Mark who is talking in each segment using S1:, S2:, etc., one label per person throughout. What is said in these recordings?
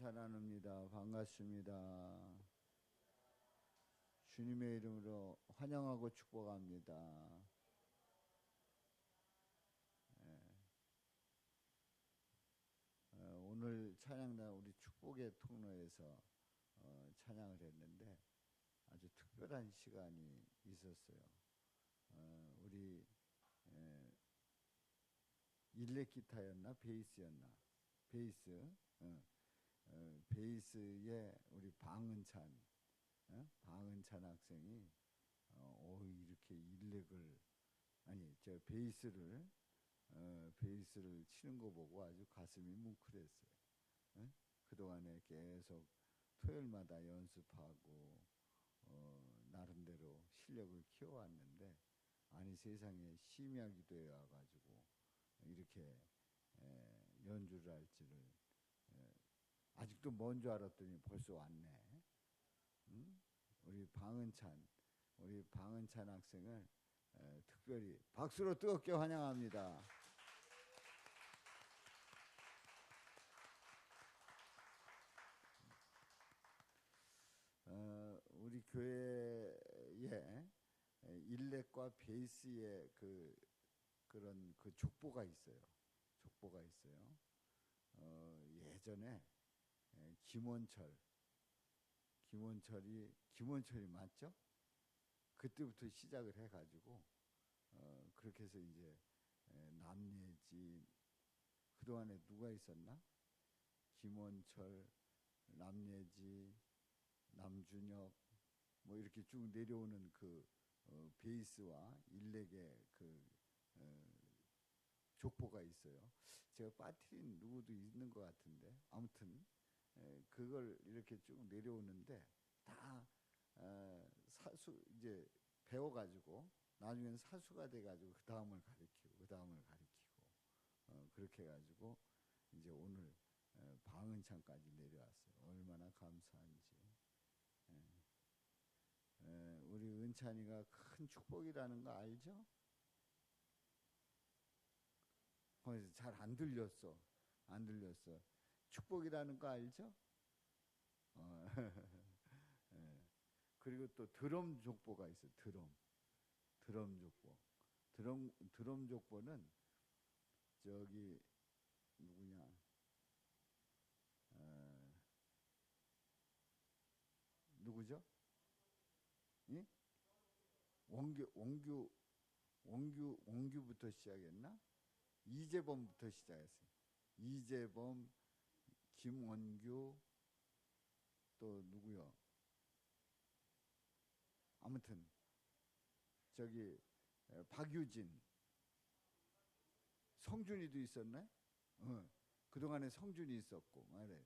S1: 찬양합니다. 반갑습니다. 주님의 이름으로 환영하고 축복합니다. 오늘 찬양단 우리 축복의 통로에서 찬양을 했는데 아주 특별한 시간이 있었어요. 우리 일렉 기타였나 베이스였나 베이스에 우리 방은찬 학생이 이렇게 일렉을 저 베이스를 치는 거 보고 아주 가슴이 뭉클했어요. 그동안에 계속 토요일마다 연습하고 나름대로 실력을 키워왔는데 세상에 심야 기도에 와가지고 이렇게 연주를 할 줄을 아직도 먼 줄 알았더니 벌써 왔네. 우리 방은찬 학생을 특별히 박수로 뜨겁게 환영합니다. 우리 교회에 일렉과 베이스의 그런 족보가 있어요. 예전에 김원철이 맞죠? 그때부터 시작을 해가지고 그렇게 해서 이제 남예진, 그동안에 누가 있었나? 김원철, 남예지, 남준혁 뭐 이렇게 쭉 내려오는 베이스와 일렉의 족보가 있어요. 제가 빠뜨린 누구도 있는 것 같은데 아무튼 그걸 이렇게 쭉 내려오는데 다 이제 배워가지고 나중에는 사수가 돼가지고 그 다음을 가리키고 그렇게 해가지고 이제 오늘 방은찬까지 내려왔어요. 얼마나 감사한지. 우리 은찬이가 큰 축복이라는 거 알죠? 거기서 잘 안 들렸어. 축복이라는 거 알죠? 그리고 또 드럼 족보가 있어요. 드럼 족보. 드럼 족보는 저기 누구냐? 누구죠? 예? 원규부터 시작했나? 이재범부터 시작했어요. 이재범, 김원규, 또 누구요? 아무튼 저기 박유진, 성준이도 있었네. 그동안에 성준이 있었고 말해.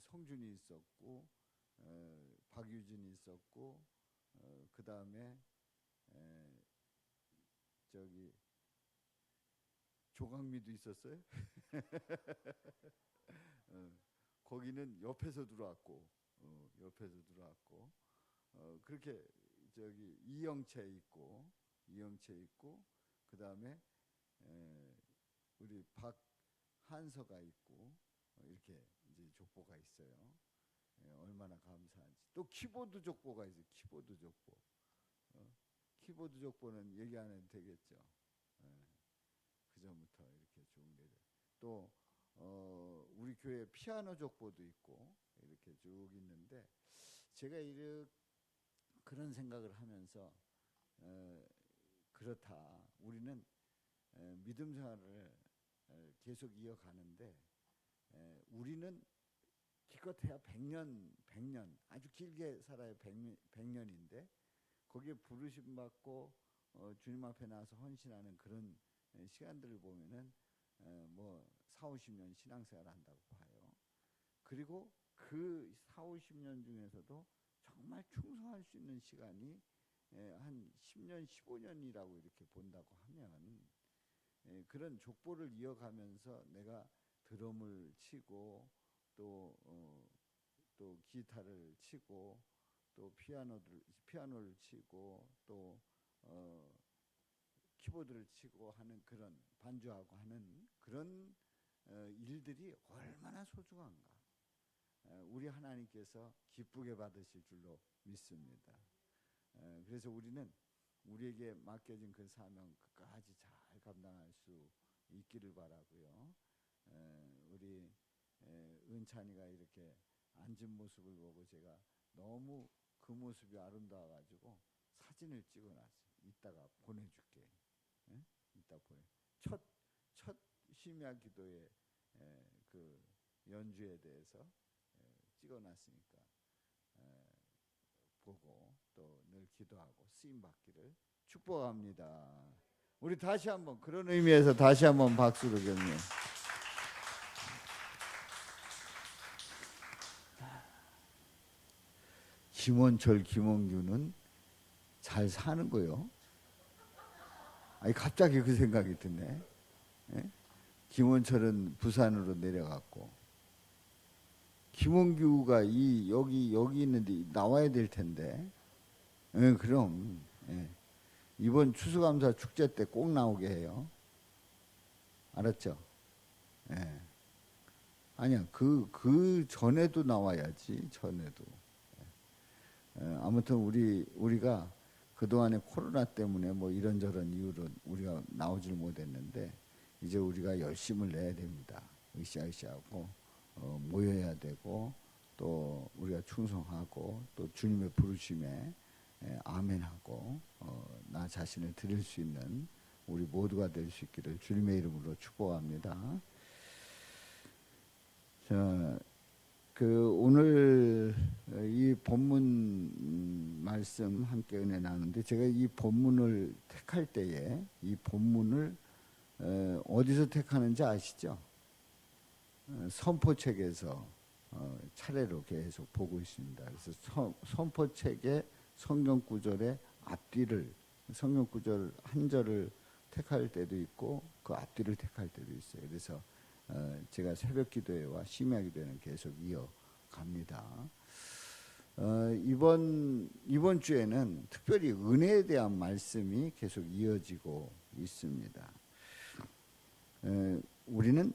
S1: 성준이 있었고 박유진이 있었고 그 다음에 저기 조강미도 있었어요. 거기는 옆에서 들어왔고 그렇게 저기 이영채 있고 그 다음에 우리 박한서가 있고 이렇게 이제 족보가 있어요. 얼마나 감사한지. 또 키보드 족보가 있어요. 키보드 족보는 얘기 안 해도 되겠죠. 그 전부터 이렇게 쭉 내려. 또 우리 교회 피아노 족보도 있고 이렇게 쭉 있는데 제가 그런 생각을 하면서 그렇다. 우리는 믿음 생활을 계속 이어가는데 우리는 기껏해야 100년 아주 길게 살아야 100년인데 거기에 부르심 받고 주님 앞에 나와서 헌신하는 그런 시간들을 보면은 뭐 4, 50년 신앙생활 한다고 봐요. 그리고 그 4, 50년 중에서도 정말 충성할 수 있는 시간이 한 10년, 15년이라고 이렇게 본다고 하면 그런 족보를 이어가면서 내가 드럼을 치고 또 기타를 치고 또 피아노를 치고 또 키보드를 치고 하는 그런 반주하고 하는 그런 일들이 얼마나 소중한가. 우리 하나님께서 기쁘게 받으실 줄로 믿습니다. 그래서 우리는 우리에게 맡겨진 그 사명 끝까지 잘 감당할 수 있기를 바라고요. 우리 은찬이가 이렇게 앉은 모습을 보고 제가 너무 그 모습이 아름다워가지고 사진을 찍어놨어요. 이따가 보내줄게. 이따 보내. 첫 심야 기도의 그 연주에 대해서 찍어놨으니까 보고 또 늘 기도하고 쓰임 받기를 축복합니다. 우리 다시 한번 그런 의미에서 다시 한번 박수로 격려. 김원철, 김원규는 잘 사는 거요. 아니 갑자기 그 생각이 드네. 예? 김원철은 부산으로 내려갔고 김원규가 여기 있는데 나와야 될 텐데. 그럼 이번 추수감사 축제 때 꼭 나오게 해요. 알았죠? 아니야 그 전에도 나와야지. 전에도. 아무튼 우리가 그동안에 코로나 때문에 뭐 이런저런 이유로 우리가 나오질 못했는데 이제 우리가 열심을 내야 됩니다. 으쌰으쌰하고 모여야 되고 또 우리가 충성하고 또 주님의 부르심에 아멘하고 나 자신을 드릴 수 있는 우리 모두가 될 수 있기를 주님의 이름으로 축복합니다. 자, 오늘 이 본문 말씀 함께 은혜 나누는데 제가 이 본문을 택할 때에 이 본문을 어디서 택하는지 아시죠? 선포책에서 차례로 계속 보고 있습니다. 그래서 선포책의 성경 구절의 앞뒤를 성경 구절 한 절을 택할 때도 있고 그 앞뒤를 택할 때도 있어요. 그래서 제가 새벽 기도회와 심야 기도회는 계속 이어갑니다. 이번 주에는 특별히 은혜에 대한 말씀이 계속 이어지고 있습니다. 우리는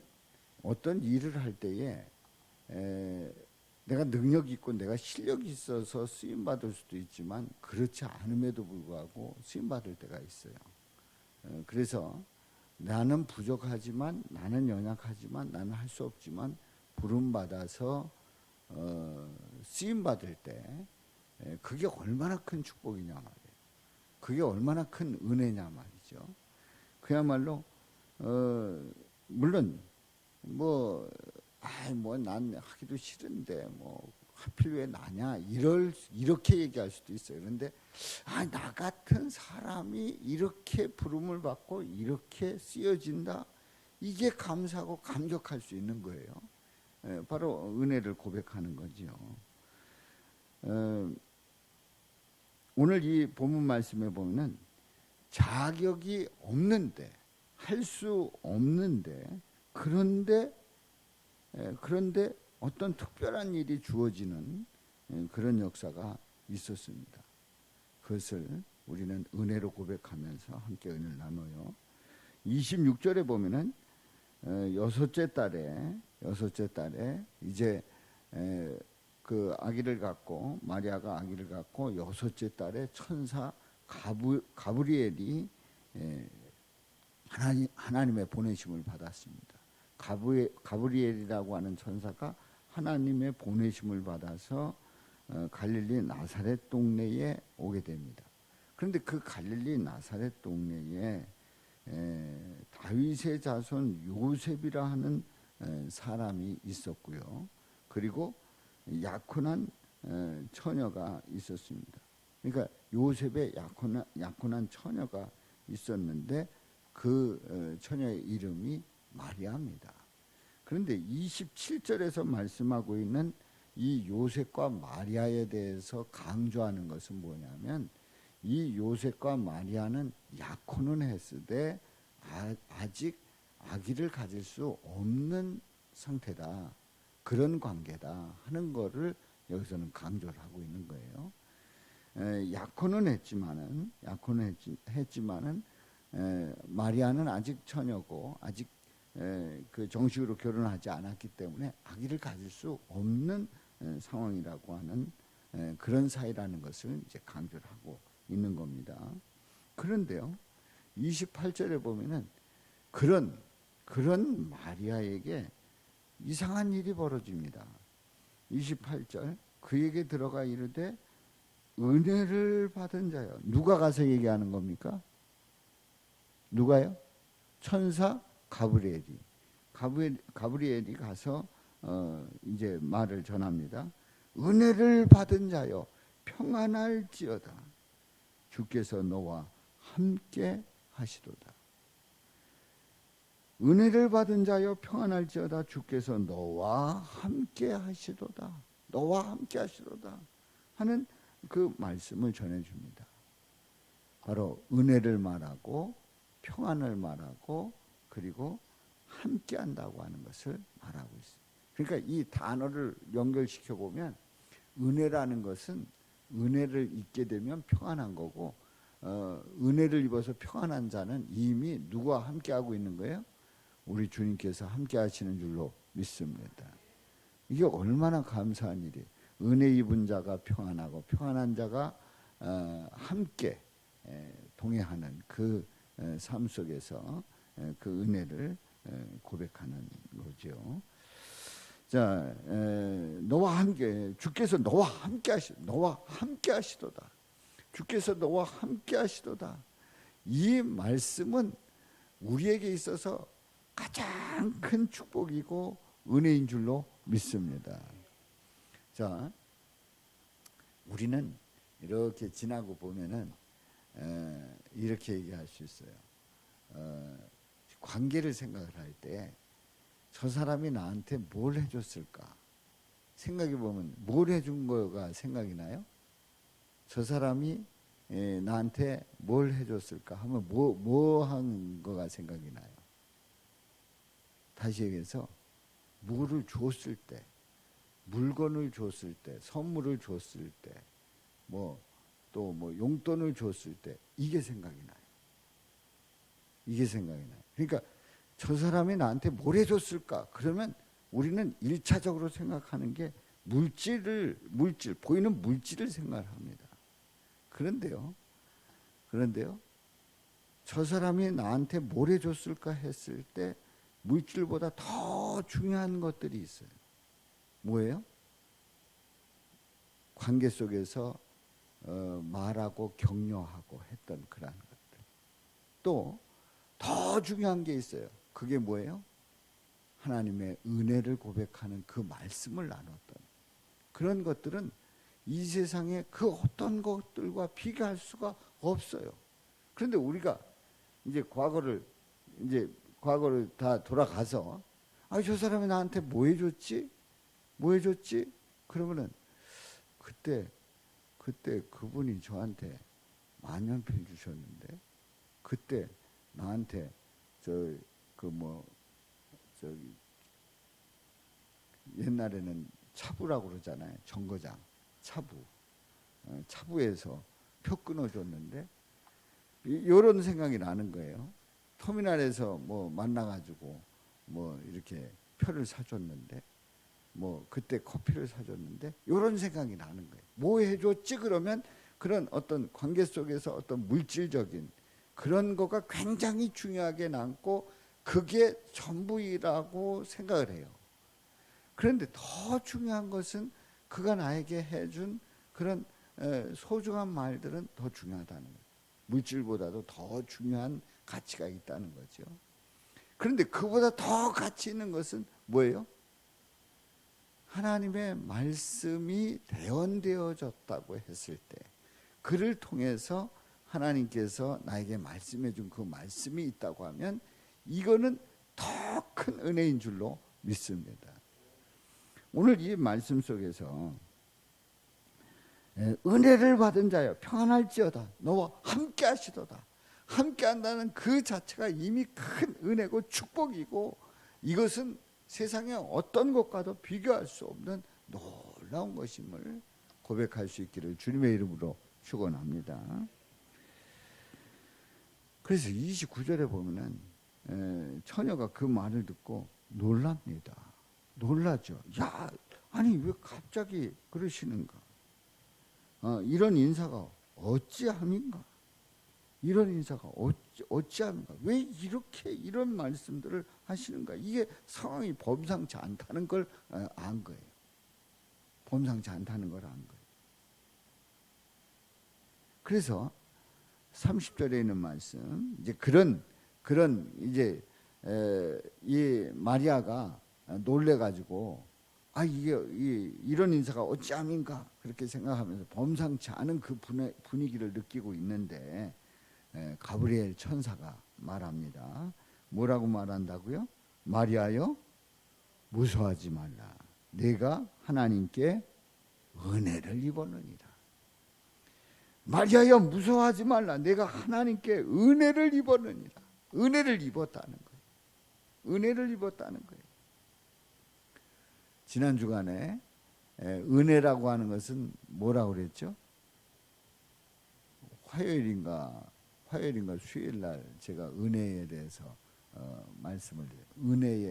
S1: 어떤 일을 할 때에 내가 능력이 있고 내가 실력이 있어서 쓰임받을 수도 있지만 그렇지 않음에도 불구하고 쓰임받을 때가 있어요. 그래서 나는 부족하지만 나는 연약하지만 나는 할 수 없지만 부름받아서 쓰임받을 때 그게 얼마나 큰 축복이냐 말이에요. 그게 얼마나 큰 은혜냐 말이죠. 그야말로 물론 난 하기도 싫은데 하필 왜 나냐 이렇게 얘기할 수도 있어요. 그런데 나 같은 사람이 이렇게 부름을 받고 이렇게 쓰여진다, 이게 감사하고 감격할 수 있는 거예요. 바로 은혜를 고백하는 거지요. 오늘 이 본문 말씀에 보면은 자격이 없는데 할 수 없는데 그런데 어떤 특별한 일이 주어지는 그런 역사가 있었습니다. 그것을 우리는 은혜로 고백하면서 함께 은혜를 나눠요. 26절에 보면은 여섯째 달에 이제 그 아기를 갖고 마리아가 아기를 갖고 여섯째 달에 천사 가브리엘이 하나님의 보내심을 받았습니다. 가브리엘이라고 하는 천사가 하나님의 보내심을 받아서 갈릴리 나사렛 동네에 오게 됩니다. 그런데 그 갈릴리 나사렛 동네에 다윗의 자손 요셉이라 하는 사람이 있었고요. 그리고 약혼한 처녀가 있었습니다. 그러니까 요셉의 약혼한 처녀가 있었는데 그 처녀의 이름이 마리아입니다. 그런데 27절에서 말씀하고 있는 이 요셉과 마리아에 대해서 강조하는 것은 뭐냐면 이 요셉과 마리아는 약혼은 했으되 아직 아기를 가질 수 없는 상태다, 그런 관계다 하는 거를 여기서는 강조를 하고 있는 거예요. 약혼은 했지만은 마리아는 아직 처녀고 아직 그 정식으로 결혼하지 않았기 때문에 아기를 가질 수 없는 상황이라고 하는 그런 사이라는 것을 이제 강조를 하고 있는 겁니다. 그런데요, 28절에 보면은 그런 마리아에게 이상한 일이 벌어집니다. 28절, 그에게 들어가 이르되 은혜를 받은 자여. 누가 가서 얘기하는 겁니까? 누가요? 천사 가브리엘이. 가브리엘이 가서 이제 말을 전합니다. 은혜를 받은 자여 평안할지어다. 주께서 너와 함께 하시도다. 은혜를 받은 자여 평안할지어다. 주께서 너와 함께 하시도다. 너와 함께 하시도다 하는 그 말씀을 전해줍니다. 바로 은혜를 말하고 평안을 말하고 그리고 함께 한다고 하는 것을 말하고 있습니다. 그러니까 이 단어를 연결시켜 보면 은혜라는 것은 은혜를 입게 되면 평안한 거고, 은혜를 입어서 평안한 자는 이미 누구와 함께 하고 있는 거예요? 우리 주님께서 함께 하시는 줄로 믿습니다. 이게 얼마나 감사한 일이에요. 은혜 입은 자가 평안하고 평안한 자가 함께 동행하는 그 삶 속에서 그 은혜를 고백하는 거죠. 자, 너와 함께, 주께서 너와 함께 하시도다. 주께서 너와 함께 하시도다. 이 말씀은 우리에게 있어서 가장 큰 축복이고 은혜인 줄로 믿습니다. 자, 우리는 이렇게 지나고 보면은 이렇게 얘기할 수 있어요. 관계를 생각을 할 때 저 사람이 나한테 뭘 해줬을까? 생각해 보면 뭘 해준 거가 생각이 나요? 저 사람이 나한테 뭘 해줬을까 하면 뭐 한 거가 생각이 나요? 다시 얘기해서 뭐를 줬을 때, 물건을 줬을 때, 선물을 줬을 때, 또 용돈을 줬을 때 이게 생각이 나요. 이게 생각이 나요. 그러니까 저 사람이 나한테 뭘 해줬을까? 그러면 우리는 1차적으로 생각하는 게 보이는 물질을 생각합니다. 그런데요, 저 사람이 나한테 뭘 해줬을까 했을 때 물질보다 더 중요한 것들이 있어요. 뭐예요? 관계 속에서 말하고 격려하고 했던 그러한 것들. 또 더 중요한 게 있어요. 그게 뭐예요? 하나님의 은혜를 고백하는 그 말씀을 나눴던 그런 것들은 이 세상의 그 어떤 것들과 비교할 수가 없어요. 그런데 우리가 이제 과거를 다 돌아가서 저 사람이 나한테 뭐 해줬지? 그러면은 그때 그분이 저한테 만년필 주셨는데, 그때 나한테 옛날에는 차부라고 그러잖아요. 정거장 차부에서 표 끊어줬는데, 이런 생각이 나는 거예요. 터미널에서 만나가지고 이렇게 표를 사줬는데, 그때 커피를 사줬는데, 이런 생각이 나는 거예요. 뭐 해줬지? 그러면 그런 어떤 관계 속에서 어떤 물질적인 그런 거가 굉장히 중요하게 남고 그게 전부이라고 생각을 해요. 그런데 더 중요한 것은 그가 나에게 해준 그런 소중한 말들은 더 중요하다는 거예요. 물질보다도 더 중요한 가치가 있다는 거죠. 그런데 그보다 더 가치 있는 것은 뭐예요? 하나님의 말씀이 대언되어졌다고 했을 때, 그를 통해서 하나님께서 나에게 말씀해 준 그 말씀이 있다고 하면 이거는 더 큰 은혜인 줄로 믿습니다. 오늘 이 말씀 속에서 은혜를 받은 자여 평안할지어다. 너와 함께 하시도다. 함께 한다는 그 자체가 이미 큰 은혜고 축복이고, 이것은 세상의 어떤 것과도 비교할 수 없는 놀라운 것임을 고백할 수 있기를 주님의 이름으로 축원합니다. 그래서 29절에 보면은 처녀가 그 말을 듣고 놀랍니다. 놀라죠. 야, 아니 왜 갑자기 그러시는가? 이런 인사가 어찌함인가? 이런 인사가 어찌함인가? 왜 이렇게 이런 말씀들을 하시는가? 이게 상황이 범상치 않다는 걸 안 거예요. 범상치 않다는 걸 안 거예요. 그래서 30절에 있는 말씀, 이제 그런 이제 이 마리아가 놀래가지고 이게 이런 인사가 어찌함인가 그렇게 생각하면서 범상치 않은 그 분위기를 느끼고 있는데 가브리엘 천사가 말합니다. 뭐라고 말한다고요? 마리아여 무서워하지 말라. 내가 하나님께 은혜를 입었느니라. 마리아여 무서워하지 말라. 내가 하나님께 은혜를 입었느니라. 은혜를 입었다는 거예요. 은혜를 입었다는 거예요. 지난 주간에 은혜라고 하는 것은 뭐라고 그랬죠? 화요일인가 수요일 날 제가 은혜에 대해서 말씀을 드려요.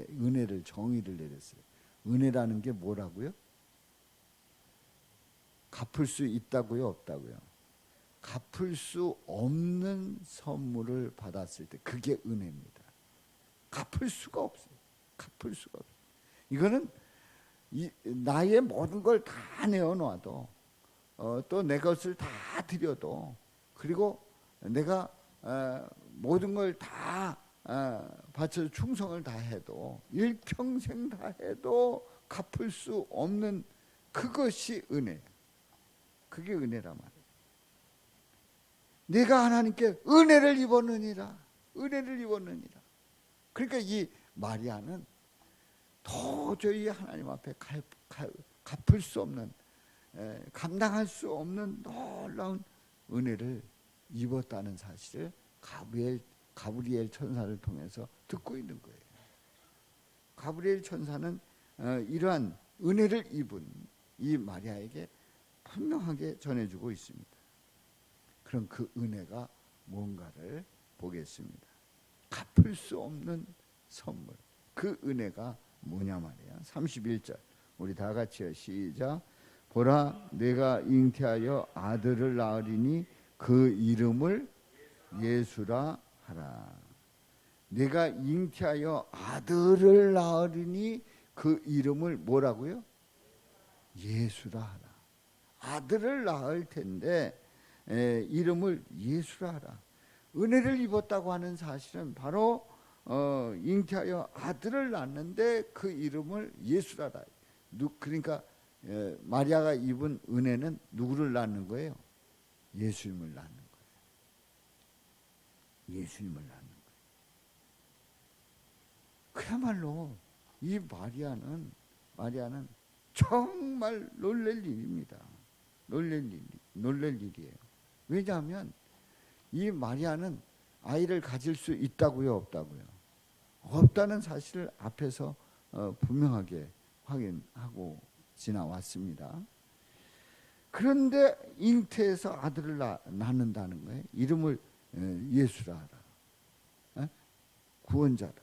S1: 은혜를 정의를 내렸어요. 은혜라는 게 뭐라고요? 갚을 수 있다고요, 없다고요? 갚을 수 없는 선물을 받았을 때 그게 은혜입니다. 갚을 수가 없어요. 갚을 수가 없어요. 이거는 나의 모든 걸 다 내어놔도 또 내 것을 다 드려도 그리고 내가 모든 걸 다 바쳐 충성을 다 해도 일평생 다 해도 갚을 수 없는 그것이 은혜예요. 그게 은혜란 말이에요. 내가 하나님께 은혜를 입었느니라. 은혜를 입었느니라. 그러니까 이 마리아는 도저히 하나님 앞에 갚을 수 없는 감당할 수 없는 놀라운 은혜를 입었다는 사실을 가브리엘 천사를 통해서 듣고 있는 거예요. 가브리엘 천사는 이러한 은혜를 입은 이 마리아에게 분명하게 전해주고 있습니다. 그럼 그 은혜가 뭔가를 보겠습니다. 갚을 수 없는 선물. 그 은혜가 뭐냐 말이야. 31절 우리 다 같이요. 시작. 보라 내가 잉태하여 아들을 낳으리니 그 이름을 예수라 하라. 내가 잉태하여 아들을 낳으리니 그 이름을 뭐라고요? 예수라 하라. 아들을 낳을 텐데 이름을 예수라 하라. 은혜를 입었다고 하는 사실은 바로 잉태하여 아들을 낳는데 그 이름을 예수라라. 그러니까 마리아가 입은 은혜는 누구를 낳는 거예요? 예수님을 낳는 거예요. 예수님을 낳는 거예요. 그야말로 이 마리아는 정말 놀랄 일입니다. 놀랄 일이에요. 왜냐하면 이 마리아는 아이를 가질 수 있다고요, 없다고요? 없다는 사실을 앞에서 분명하게 확인하고 지나왔습니다. 그런데 잉태해서 아들을 낳는다는 거예요. 이름을 예수라 하라. 구원자라.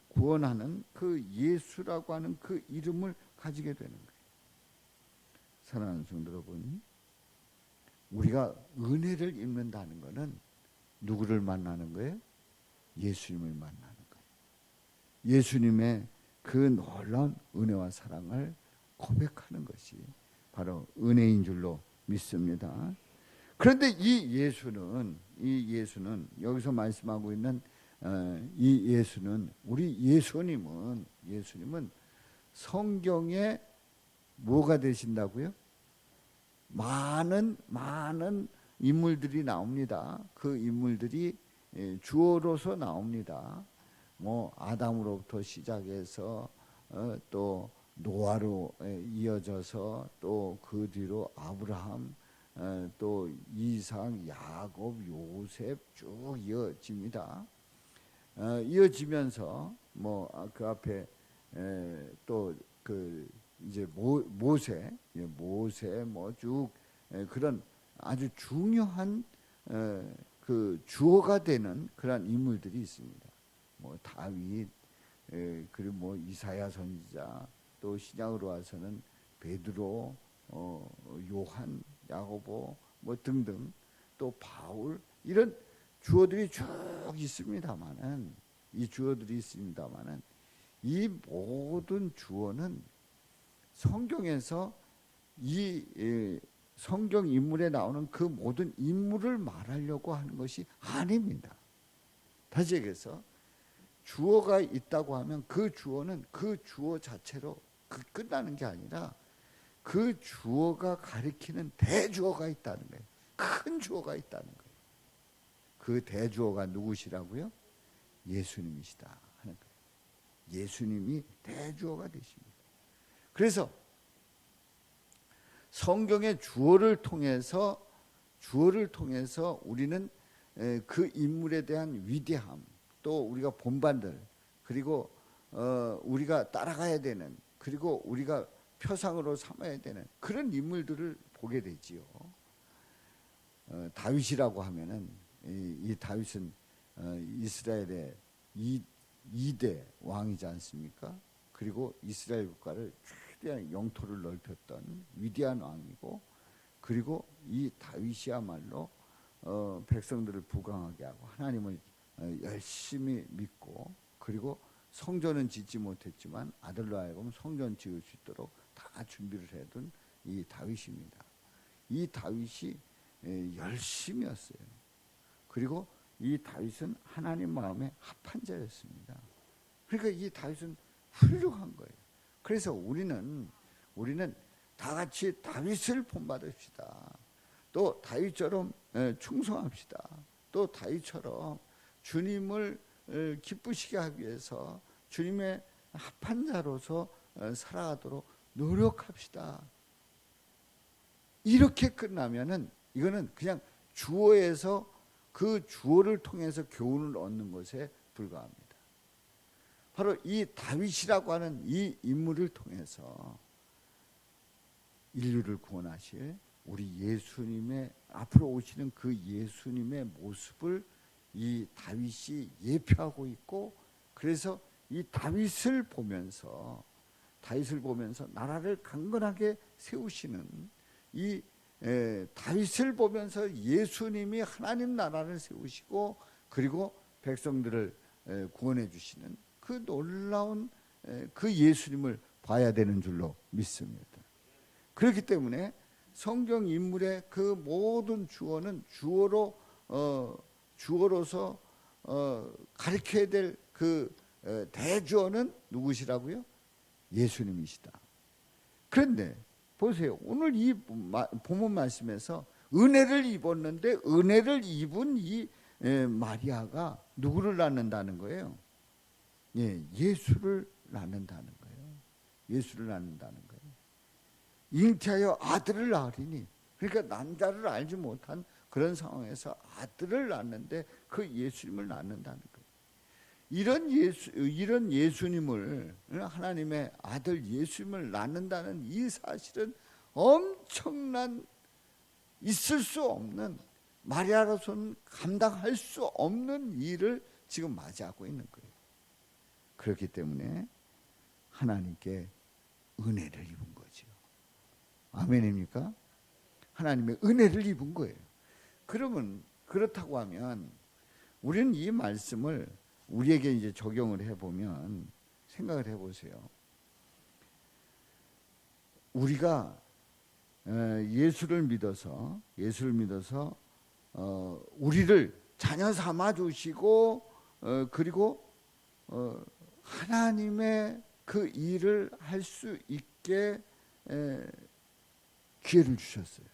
S1: 구원하는 그 예수라고 하는 그 이름을 가지게 되는 거예요. 사랑하는 성도 여러분, 우리가 은혜를 입는다는 것은 누구를 만나는 거예요? 예수님을 만나는 거예요. 예수님의 그 놀라운 은혜와 사랑을 고백하는 것이 바로 은혜인 줄로 믿습니다. 그런데 이 예수는 여기서 말씀하고 있는 이 예수는 우리 예수님은 성경에 뭐가 되신다고요? 많은 인물들이 나옵니다. 그 인물들이 주어로서 나옵니다. 뭐 아담으로부터 시작해서 또 노아로 이어져서 또 그 뒤로 아브라함, 또 이삭, 야곱, 요셉 쭉 이어집니다. 이어지면서 뭐 그 앞에 또 그 이제 모세 뭐 쭉 그런 아주 중요한 그 주어가 되는 그런 인물들이 있습니다. 뭐 다윗, 그리고 뭐 이사야 선지자, 또 신약으로 와서는 베드로, 요한, 야고보 뭐 등등, 또 바울, 이런 주어들이 쭉 있습니다만은, 이 모든 주어는 성경에서 이 성경 인물에 나오는 그 모든 인물을 말하려고 하는 것이 아닙니다. 다시 얘기해서 주어가 있다고 하면 그 주어는 그 주어 자체로 끝나는 게 아니라 그 주어가 가리키는 대주어가 있다는 거예요. 큰 주어가 있다는 거예요. 그 대주어가 누구시라고요? 예수님이시다 하는 거예요. 예수님이 대주어가 되십니다. 그래서 성경의 주어를 통해서 우리는 그 인물에 대한 위대함, 또 우리가 본반들, 그리고 우리가 따라가야 되는, 그리고 우리가 표상으로 삼아야 되는 그런 인물들을 보게 되지요. 다윗이라고 하면은 이 다윗은 이스라엘의 2대 왕이지 않습니까? 그리고 이스라엘 국가를 최대한 영토를 넓혔던 위대한 왕이고, 그리고 이 다윗이야말로 백성들을 부강하게 하고 하나님을 열심히 믿고, 그리고 성전은 짓지 못했지만 아들로 하여금 성전 지을 수 있도록 다 준비를 해둔 이 다윗입니다. 이 다윗이 열심이었어요. 그리고 이 다윗은 하나님 마음에 합한 자였습니다. 그러니까 이 다윗은 훌륭한 거예요. 그래서 우리는 다 같이 다윗을 본받읍시다. 또 다윗처럼 충성합시다. 또 다윗처럼 주님을 기쁘시게 하기 위해서 주님의 합한 자로서 살아가도록 노력합시다. 이렇게 끝나면은 이거는 그냥 주어에서 그 주어를 통해서 교훈을 얻는 것에 불과합니다. 바로 이 다윗이라고 하는 이 인물을 통해서 인류를 구원하실 우리 예수님의 앞으로 오시는 그 예수님의 모습을 이 다윗이 예표하고 있고, 그래서 이 다윗을 보면서 나라를 강건하게 세우시는 이 다윗을 보면서 예수님이 하나님 나라를 세우시고, 그리고 백성들을 구원해 주시는 그 놀라운 그 예수님을 봐야 되는 줄로 믿습니다. 그렇기 때문에 성경 인물의 그 모든 주어는 주어로서 가르쳐야 될 그 대주어는 누구시라고요? 예수님이시다. 그런데 보세요. 오늘 이 본문 말씀에서 은혜를 입었는데 은혜를 입은 이 마리아가 누구를 낳는다는 거예요? 예수를 낳는다는 거예요. 예수를 낳는다는 거예요. 잉태하여 아들을 낳으리니, 그러니까 남자를 알지 못한 그런 상황에서 아들을 낳는데 그 예수님을 낳는다는 거예요. 이런 예수님을, 하나님의 아들 예수님을 낳는다는 이 사실은 엄청난, 있을 수 없는, 마리아로서는 감당할 수 없는 일을 지금 맞이하고 있는 거예요. 그렇기 때문에 하나님께 은혜를 입은 거죠. 아멘입니까? 하나님의 은혜를 입은 거예요. 그러면 그렇다고 하면 우리는 이 말씀을 우리에게 이제 적용을 해보면, 생각을 해보세요. 우리가 예수를 믿어서 우리를 자녀 삼아 주시고, 그리고 하나님의 그 일을 할 수 있게 기회를 주셨어요.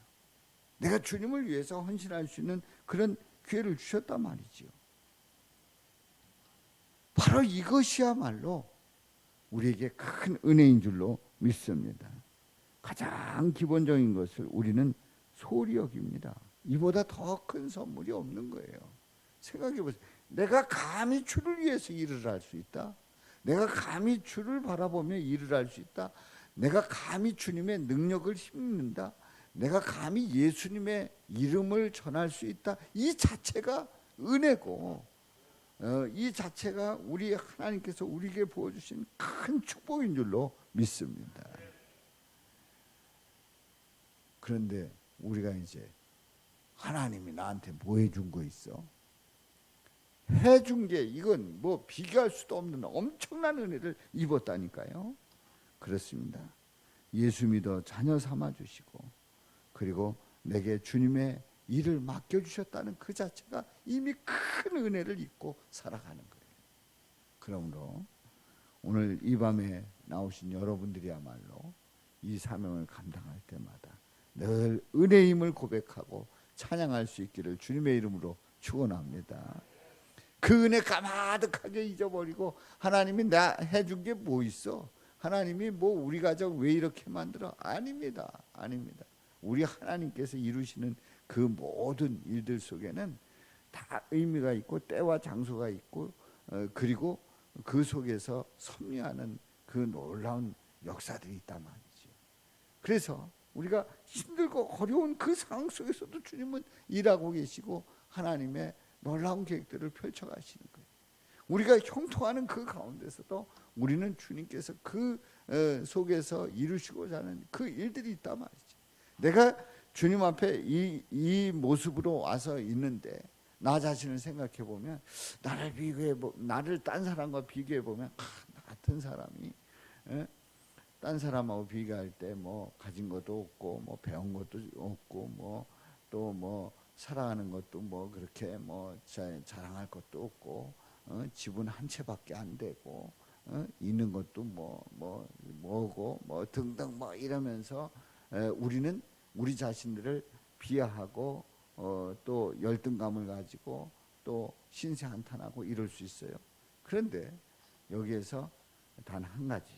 S1: 내가 주님을 위해서 헌신할 수 있는 그런 기회를 주셨단 말이죠. 바로 이것이야말로 우리에게 큰 은혜인 줄로 믿습니다. 가장 기본적인 것을 우리는 소홀히 여깁니다. 이보다 더 큰 선물이 없는 거예요. 생각해 보세요. 내가 감히 주를 위해서 일을 할 수 있다. 내가 감히 주를 바라보며 일을 할 수 있다. 내가 감히 주님의 능력을 힘입는다. 내가 감히 예수님의 이름을 전할 수 있다. 이 자체가 은혜고, 이 자체가 우리 하나님께서 우리에게 보여주신 큰 축복인 줄로 믿습니다. 그런데 우리가 이제 하나님이 나한테 뭐 해준 거 있어? 해준 게 이건 뭐 비교할 수도 없는 엄청난 은혜를 입었다니까요. 그렇습니다. 예수 믿어 자녀 삼아 주시고, 그리고 내게 주님의 일을 맡겨주셨다는 그 자체가 이미 큰 은혜를 입고 살아가는 거예요. 그러므로 오늘 이 밤에 나오신 여러분들이야말로 이 사명을 감당할 때마다 늘 은혜임을 고백하고 찬양할 수 있기를 주님의 이름으로 축원합니다. 그 은혜 가마득하게 잊어버리고 하나님이 나 해준 게 뭐 있어? 하나님이 뭐 우리 가정 왜 이렇게 만들어? 아닙니다. 아닙니다. 우리 하나님께서 이루시는 그 모든 일들 속에는 다 의미가 있고 때와 장소가 있고, 그리고 그 속에서 섭리하는 그 놀라운 역사들이 있단 말이죠. 그래서 우리가 힘들고 어려운 그 상황 속에서도 주님은 일하고 계시고 하나님의 놀라운 계획들을 펼쳐가시는 거예요. 우리가 형통하는 그 가운데서도 우리는 주님께서 그 속에서 이루시고자 하는 그 일들이 있단 말이죠. 내가 주님 앞에 이 모습으로 와서 있는데 나 자신을 생각해 보면, 나를 딴 사람과 비교해 보면 나 같은 사람이 딴 사람하고 비교할 때 뭐 가진 것도 없고 뭐 배운 것도 없고 뭐 또 뭐 살아가는 것도 뭐 그렇게 뭐 자랑할 것도 없고, 집은 한 채밖에 안 되고, 있는 것도 뭐고 뭐 등등 뭐 이러면서 우리는 우리 자신들을 비하하고 또 열등감을 가지고 또 신세한탄하고 이럴 수 있어요. 그런데 여기에서 단 한 가지,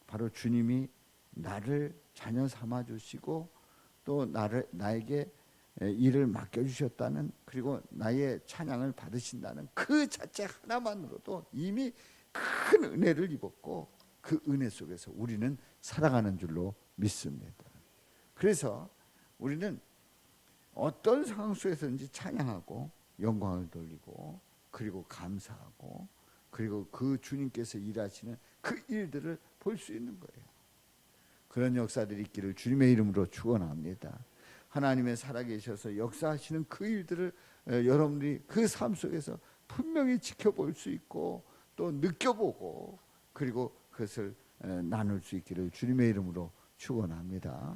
S1: 바로 주님이 나를 자녀 삼아 주시고 또 나에게 일을 맡겨주셨다는, 그리고 나의 찬양을 받으신다는 그 자체 하나만으로도 이미 큰 은혜를 입었고 그 은혜 속에서 우리는 살아가는 줄로 믿습니다. 그래서 우리는 어떤 상황 속에서든지 찬양하고 영광을 돌리고, 그리고 감사하고, 그리고 그 주님께서 일하시는 그 일들을 볼 수 있는 거예요. 그런 역사들이 있기를 주님의 이름으로 축원합니다. 하나님의 살아계셔서 역사하시는 그 일들을 여러분들이 그 삶 속에서 분명히 지켜볼 수 있고 또 느껴보고, 그리고 그것을 나눌 수 있기를 주님의 이름으로 축원합니다.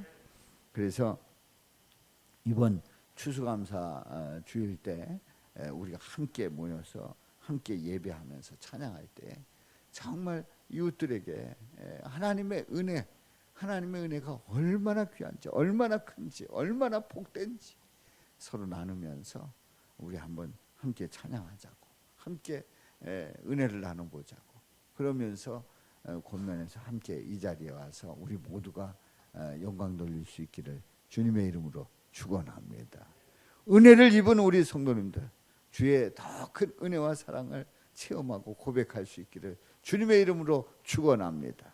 S1: 그래서 이번 추수감사 주일 때 우리가 함께 모여서 함께 예배하면서 찬양할 때 정말 이웃들에게 하나님의 은혜가 얼마나 귀한지, 얼마나 큰지, 얼마나 복된지 서로 나누면서 우리 한번 함께 찬양하자고, 함께 은혜를 나눠보자고, 그러면서 권면에서 함께 이 자리에 와서 우리 모두가 영광 돌릴 수 있기를 주님의 이름으로 축원합니다. 은혜를 입은 우리 성도님들, 주의 더 큰 은혜와 사랑을 체험하고 고백할 수 있기를 주님의 이름으로 축원합니다.